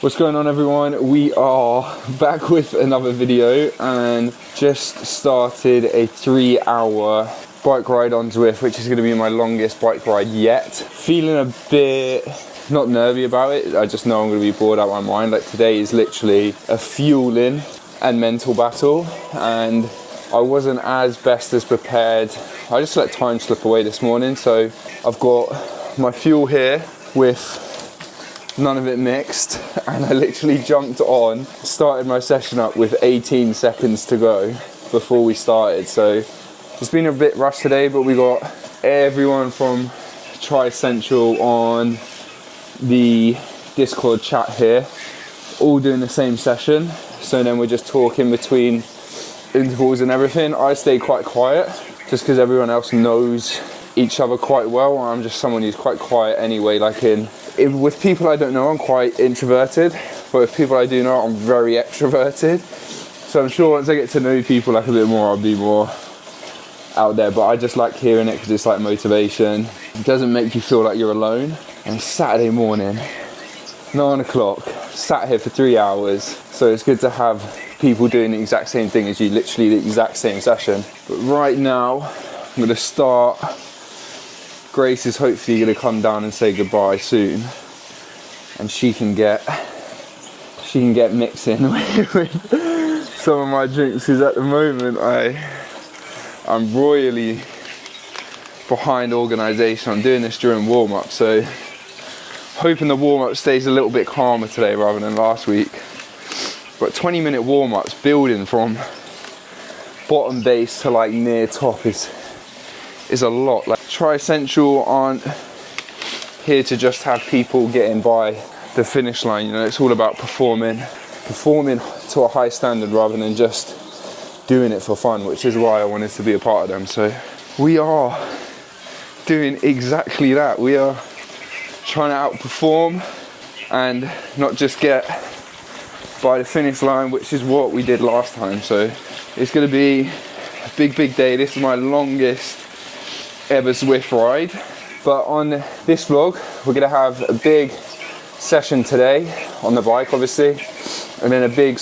What's going on, everyone? We are back with another video and just started a 3-hour bike ride on Zwift, which is going to be my longest bike ride yet. Feeling a bit not nervy about it. I just know I'm going to be bored out of my mind. Like, today is literally a fueling and mental battle, and I wasn't as best as prepared. I just let time slip away this morning, so I've got my fuel here with none of it mixed, and I literally jumped on, started my session up with 18 seconds to go before we started. So it's been a bit rushed today, but we got everyone from Tri Central on the Discord chat here, all doing the same session. So then we're just talking between intervals and everything. I stay quite quiet just because everyone else knows each other quite well. I'm just someone who's quite quiet anyway. With people I don't know, I'm quite introverted, but with people I do know, I'm very extroverted. So I'm sure once I get to know people a bit more, I'll be more out there. But I just like hearing it because it's like motivation. It doesn't make you feel like you're alone. And Saturday morning, 9 o'clock, sat here for 3 hours. So it's good to have people doing the exact same thing as you, literally the exact same session. But right now, I'm gonna start. Grace is hopefully going to come down and say goodbye soon, and she can get mixing with some of my drinks, because at the moment I'm royally behind organisation. I'm doing this during warm-up, so hoping the warm-up stays a little bit calmer today rather than last week. But 20-minute warm-ups building from bottom base to like near top is a lot. Like, Tri Central aren't here to just have people getting by the finish line. You know, it's all about performing to a high standard rather than just doing it for fun, which is why I wanted to be a part of them. So we are doing exactly that. We are trying to outperform and not just get by the finish line, which is what we did last time. So it's going to be a big day. This is my longest ever Zwift ride. But on this vlog, we're going to have a big session today on the bike, obviously, and then a big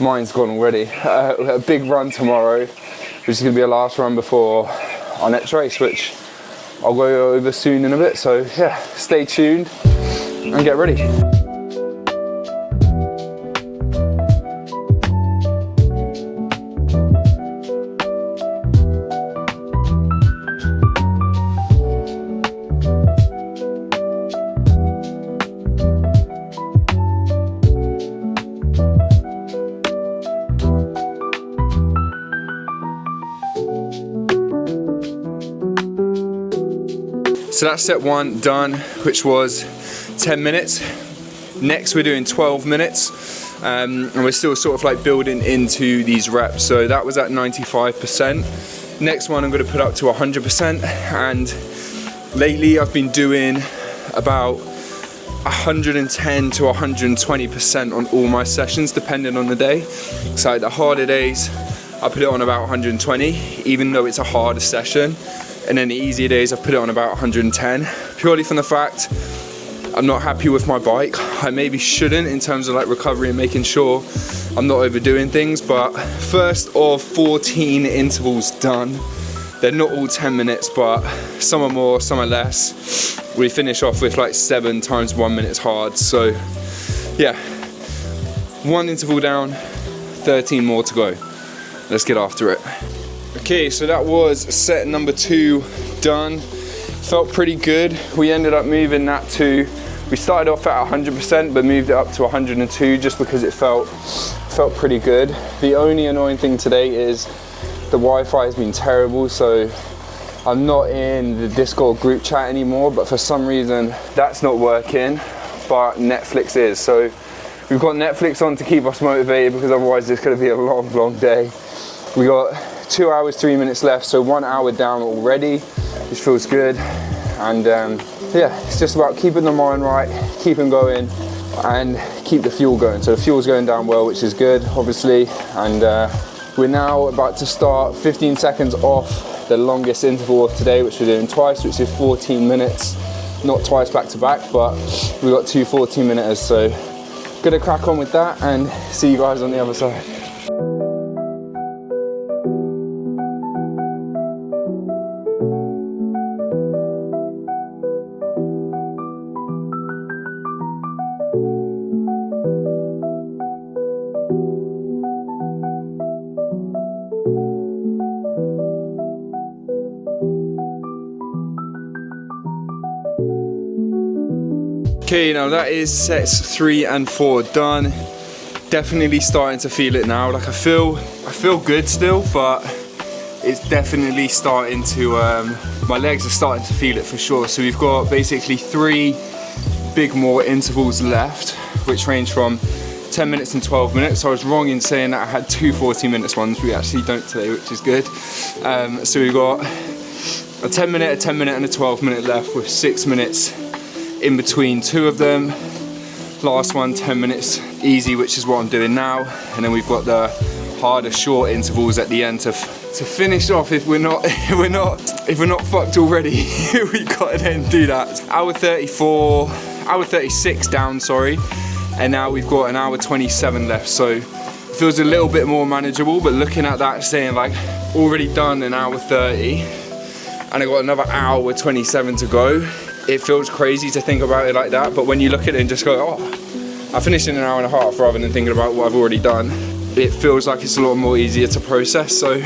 mine's gone already, a big run tomorrow, which is going to be a last run before our next race, which I'll go over soon in a bit. So yeah, stay tuned and get ready. So that's set one done, which was 10 minutes. Next we're doing 12 minutes, and we're still sort of like building into these reps. So that was at 95%. Next one I'm going to put up to 100%, and lately I've been doing about 110 to 120% on all my sessions, depending on the day. So the harder days, I put it on about 120, even though it's a harder session. And then the easier days, I've put it on about 110, purely from the fact I'm not happy with my bike. I maybe shouldn't in terms of like recovery and making sure I'm not overdoing things. But first of 14 intervals done. They're not all 10 minutes, but some are more, some are less. We finish off with like 7 times 1 minute hard. So yeah, 1 interval down, 13 more to go. Let's get after it. Okay, so that was set number 2 done. Felt pretty good. We ended up moving that to, we started off at 100% but moved it up to 102 just because it felt pretty good. The only annoying thing today is the Wi-Fi has been terrible, so I'm not in the Discord group chat anymore, but for some reason that's not working, but Netflix is. So we've got Netflix on to keep us motivated, because otherwise it's going to be a long day. We got 2 hours 3 minutes left, so 1 hour down already, which feels good. And yeah, it's just about keeping the mind right, keeping going, and keep the fuel going. So the fuel's going down well, which is good, obviously. And we're now about to start 15 seconds off the longest interval of today, which we're doing twice, which is 14 minutes. not twice back to back, but we got 2 14-minuters. So gonna crack on with that and see you guys on the other side. Okay, now that is sets 3 and 4 done. Definitely starting to feel it now. Like I feel good still, but it's definitely starting to, my legs are starting to feel it for sure. So we've got basically 3 big more intervals left, which range from 10 minutes and 12 minutes. So I was wrong in saying that I had 2 40-minute ones. We actually don't today, which is good. So we've got a 10 minute, a 10 minute and a 12 minute left with 6 minutes in between 2 of them. Last one 10 minutes easy, which is what I'm doing now, and then we've got the harder short intervals at the end to finish off. If we're not fucked already, we gotta then do that. Hour 36 down, sorry, and now we've got an hour 27 left, so it feels a little bit more manageable. But looking at that, saying like already done an hour 30 and I got another hour 27 to go, it feels crazy to think about it like that. But when you look at it and just go, oh, I finished in an hour and a half, rather than thinking about what I've already done, it feels like it's a lot more easier to process. So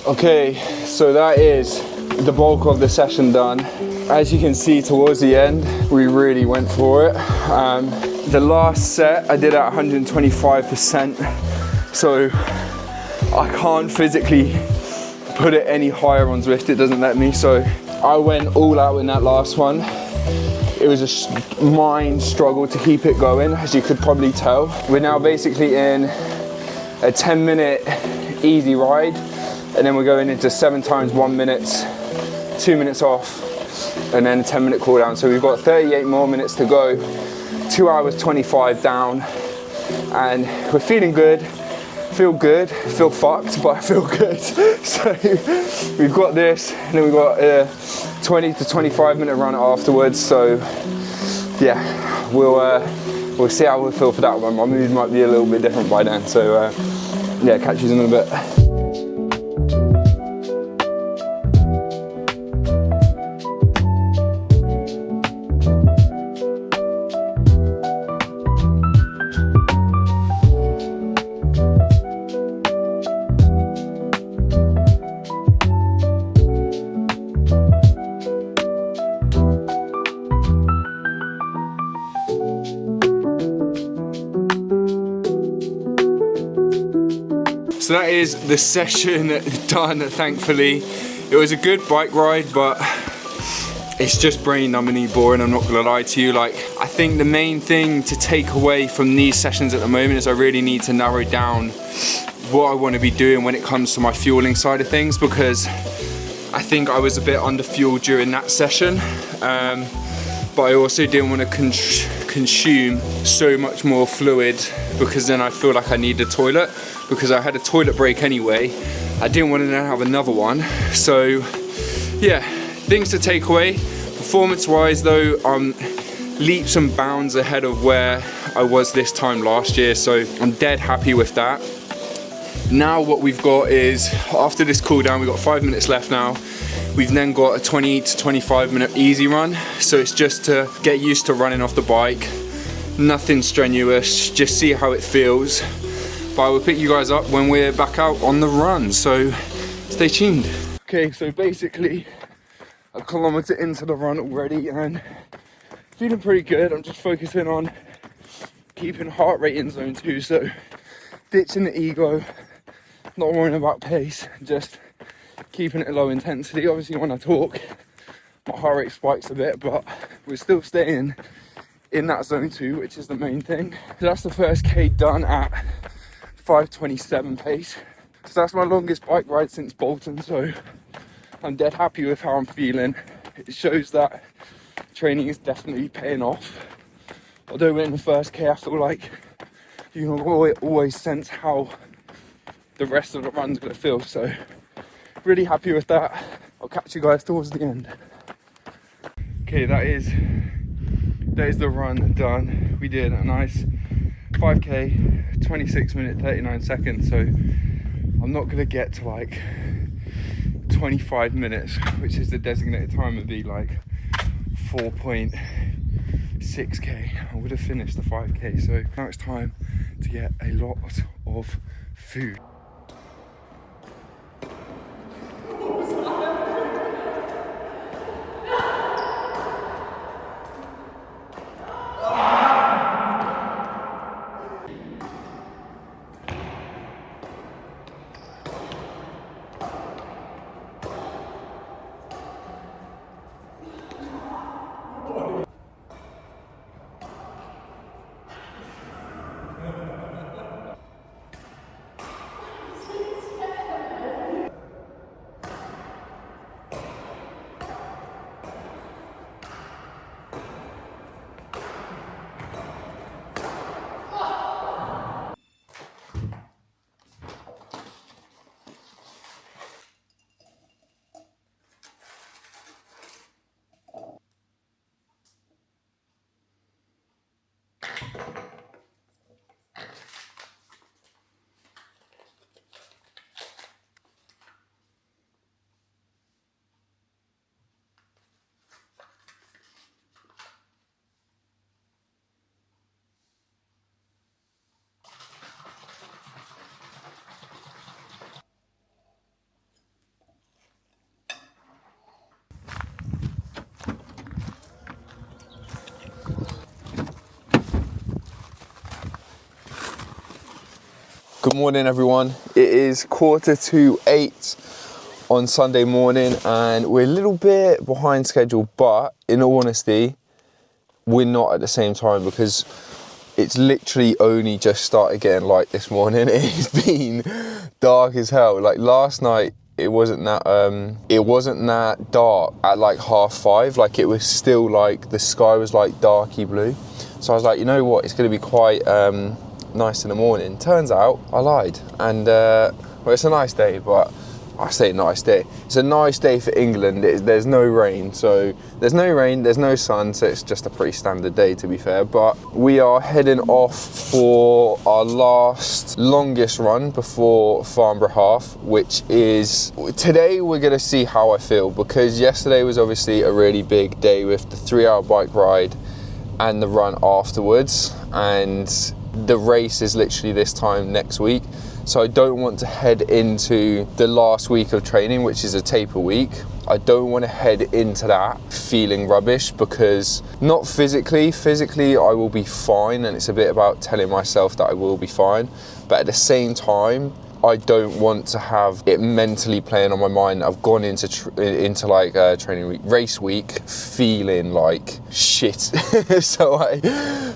okay, so that is the bulk of the session done. As you can see towards the end, we really went for it. The last set I did at 125%, so I can't physically put it any higher on Zwift, it doesn't let me. So I went all out in that last one. It was a mind struggle to keep it going, as you could probably tell. We're now basically in a 10-minute easy ride, and then we're going into 7 times 1 minute, 2 minutes off, and then a 10-minute cool down. So we've got 38 more minutes to go, 2 hours 25 down, and we're feeling good. Feel good, feel fucked, but I feel good. So we've got this, and then we've got a 20 to 25 minute run afterwards. So yeah, we'll see how we feel for that one. My mood might be a little bit different by then. So yeah, catch you in a bit. So that is the session done, thankfully. It was a good bike ride, but it's just brain numbingly boring, I'm not gonna lie to you. Like, I think the main thing to take away from these sessions at the moment is I really need to narrow down what I want to be doing when it comes to my fueling side of things, because I think I was a bit under fueled during that session, but I also didn't want to consume so much more fluid, because then I feel like I need a toilet, because I had a toilet break anyway. I didn't want to then have another one. So yeah, things to take away. Performance wise though, I'm leaps and bounds ahead of where I was this time last year, so I'm dead happy with that. Now what we've got is, after this cool down, we've got 5 minutes left now. We've then got a 20 to 25 minute easy run. So it's just to get used to running off the bike. Nothing strenuous, just see how it feels. But I will pick you guys up when we're back out on the run, so stay tuned. Okay, so basically a kilometer into the run already and feeling pretty good. I'm just focusing on keeping heart rate in zone 2, so ditching the ego, not worrying about pace, just keeping it low intensity. Obviously when I talk, my heart rate spikes a bit, but we're still staying in that zone 2, which is the main thing. So that's the first K done at 5:27 pace. So that's my longest bike ride since Bolton, so I'm dead happy with how I'm feeling. It shows that training is definitely paying off. Although we're in the first K, I feel like you can always sense how the rest of the run's gonna feel. So really happy with that. I'll catch you guys towards the end. Okay, that is the run done. We did a nice 5K, 26 minutes, 39 seconds. So I'm not gonna get to like 25 minutes, which is the designated time, would be like 4.6K. I would have finished the 5K. So now it's time to get a lot of food. Good morning, everyone. It is 7:45 on Sunday morning and we're a little bit behind schedule, but in all honesty, we're not at the same time because it's literally only just started getting light this morning. It's been dark as hell. Like last night, it wasn't that dark at like 5:30. Like it was still like the sky was like darky blue. So I was like, you know what? It's going to be quite nice in the morning. Turns out I lied, and well, it's a nice day, but I say nice day. It's a nice day for England. There's no rain, so there's no rain, there's no sun, so it's just a pretty standard day, to be fair. But we are heading off for our longest run before Farnborough Half, which is today. We're gonna see how I feel, because yesterday was obviously a really big day with the 3-hour bike ride and the run afterwards, and the race is literally this time next week. So I don't want to head into the last week of training, which is a taper week. I don't want to head into that feeling rubbish, because not physically I will be fine, and it's a bit about telling myself that I will be fine, but at the same time I don't want to have it mentally playing on my mind. I've gone into like training week, race week, feeling like shit.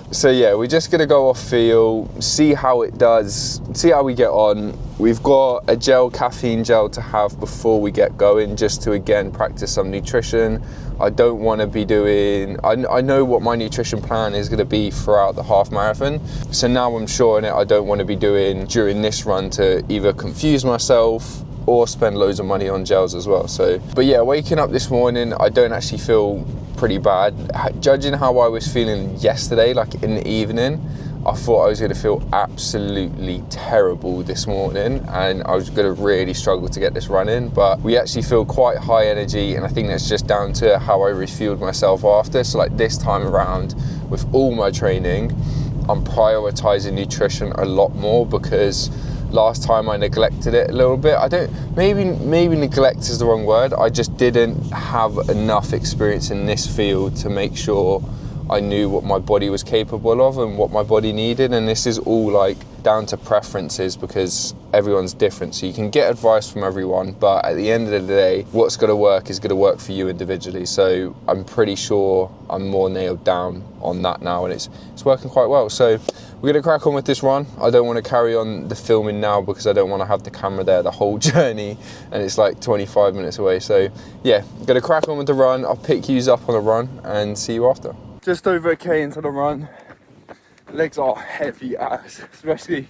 So yeah, we're just gonna go off feel, see how it does, see how we get on. We've got a caffeine gel to have before we get going, just to again practice some nutrition. I don't want to be doing, I know what my nutrition plan is going to be throughout the half marathon, so now I'm sure in it. I don't want to be doing during this run to either confuse myself or spend loads of money on gels as well. So, but yeah, waking up this morning, I don't actually feel pretty bad. Judging how I was feeling yesterday, like in the evening, I thought I was going to feel absolutely terrible this morning, and I was going to really struggle to get this run in. But we actually feel quite high energy, and I think that's just down to how I refueled myself after. So like this time around, with all my training, I'm prioritizing nutrition a lot more, because last time I neglected it a little bit. Maybe neglect is the wrong word. I just didn't have enough experience in this field to make sure I knew what my body was capable of and what my body needed. And this is all like down to preferences because everyone's different. So you can get advice from everyone, but at the end of the day, what's going to work is going to work for you individually. So I'm pretty sure I'm more nailed down on that now, and it's working quite well. So we're going to crack on with this run. I don't want to carry on the filming now because I don't want to have the camera there the whole journey, and it's like 25 minutes away. So yeah, going to crack on with the run. I'll pick you up on the run and see you after. Just over a K into the run. Legs are heavy as, especially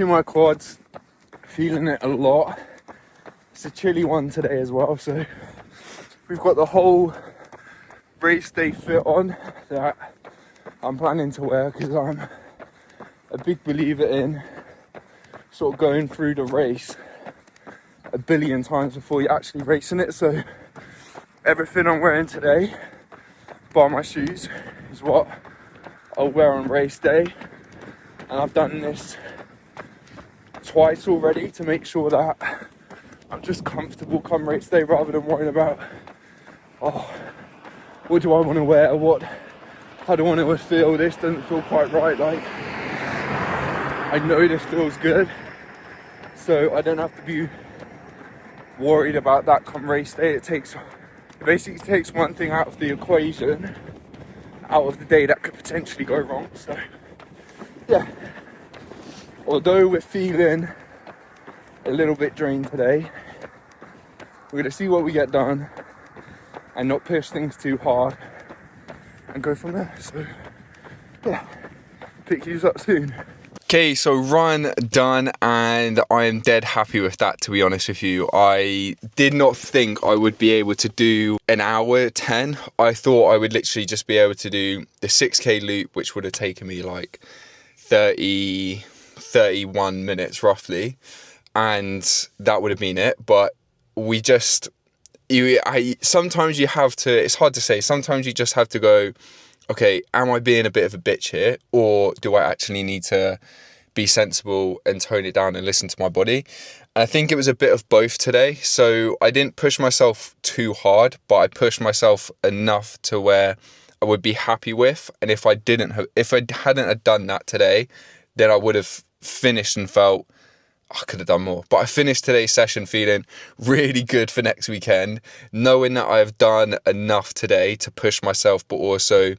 my quads. Feeling it a lot. It's a chilly one today as well, so we've got the whole race day fit on that I'm planning to wear because I'm a big believer in sort of going through the race a billion times before you're actually racing it. So everything I'm wearing today, bar my shoes, is what I'll wear on race day, and I've done this twice already to make sure that I'm just comfortable come race day rather than worrying about, oh, what do I want to wear, how do I want to feel, this doesn't feel quite right. Like, I know this feels good, so I don't have to be worried about that come race day. It basically takes one thing out of the equation, out of the day that could potentially go wrong. So yeah, although we're feeling a little bit drained today, we're gonna see what we get done and not push things too hard and go from there. So yeah, pick you up soon. Okay, so run done, and I am dead happy with that, to be honest with you. I did not think I would be able to do an hour 10. I thought I would literally just be able to do the 6K loop, which would have taken me like 31 minutes roughly, and that would have been it. But we just, sometimes you have to, it's hard to say, sometimes you just have to go, okay, am I being a bit of a bitch here, or do I actually need to be sensible and tone it down and listen to my body? And I think it was a bit of both today. So I didn't push myself too hard, but I pushed myself enough to where I would be happy with. And if I hadn't have done that today, then I would have finished and felt, I could have done more. But I finished today's session feeling really good for next weekend, knowing that I have done enough today to push myself, but also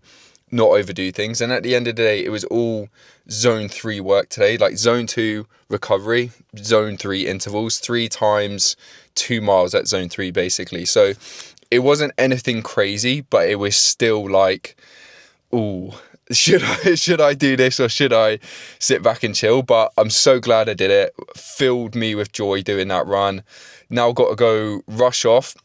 not overdo things. And at the end of the day, it was all zone 3 work today, like zone 2 recovery, zone 3 intervals, 3 times 2 miles at zone 3 basically. So it wasn't anything crazy, but it was still like, ooh, should I do this or should I sit back and chill? But I'm so glad I did it. Filled me with joy doing that run. Now I've got to go rush off,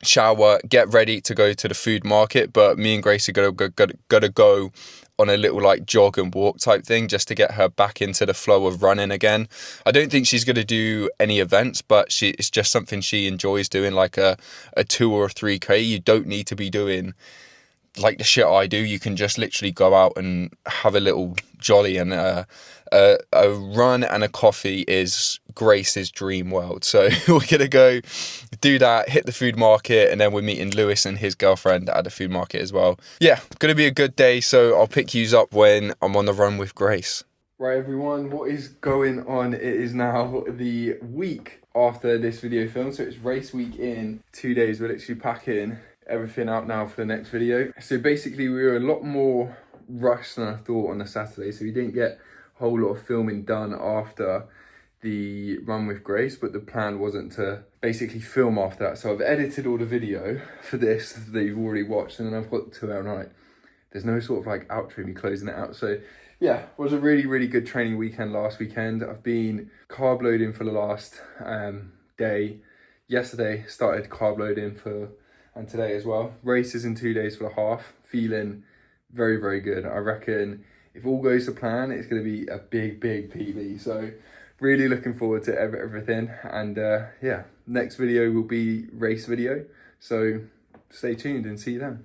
shower, get ready to go to the food market. But me and Grace are gonna go on a little like jog and walk type thing just to get her back into the flow of running again. I don't think she's going to do any events, but it's just something she enjoys doing, like a 2 or a 3K. You don't need to be doing like the shit I do. You can just literally go out and have a little jolly, and a run and a coffee is Grace's dream world. So we're gonna go do that, hit the food market, and then we're meeting Lewis and his girlfriend at the food market as well. Yeah, gonna be a good day, so I'll pick you up when I'm on the run with Grace. Right everyone, what is going on? It is now the week after this video film, so it's race week in 2 days. We're literally packing everything out now for the next video. So basically we were a lot more rushed than I thought on the Saturday, so we didn't get a whole lot of filming done after the run with Grace, but the plan wasn't to basically film after that. So I've edited all the video for this that you've already watched, and then I've got the 2 hour night. There's no sort of like outro, me closing it out. So yeah, it was a really good training weekend last weekend. I've been carb loading for the last day. Yesterday started carb loading and today as well. Races in 2 days for the half. Feeling very good. I reckon if all goes to plan, it's going to be a big PB. So really looking forward to everything. And yeah, next video will be race video. So stay tuned and see you then.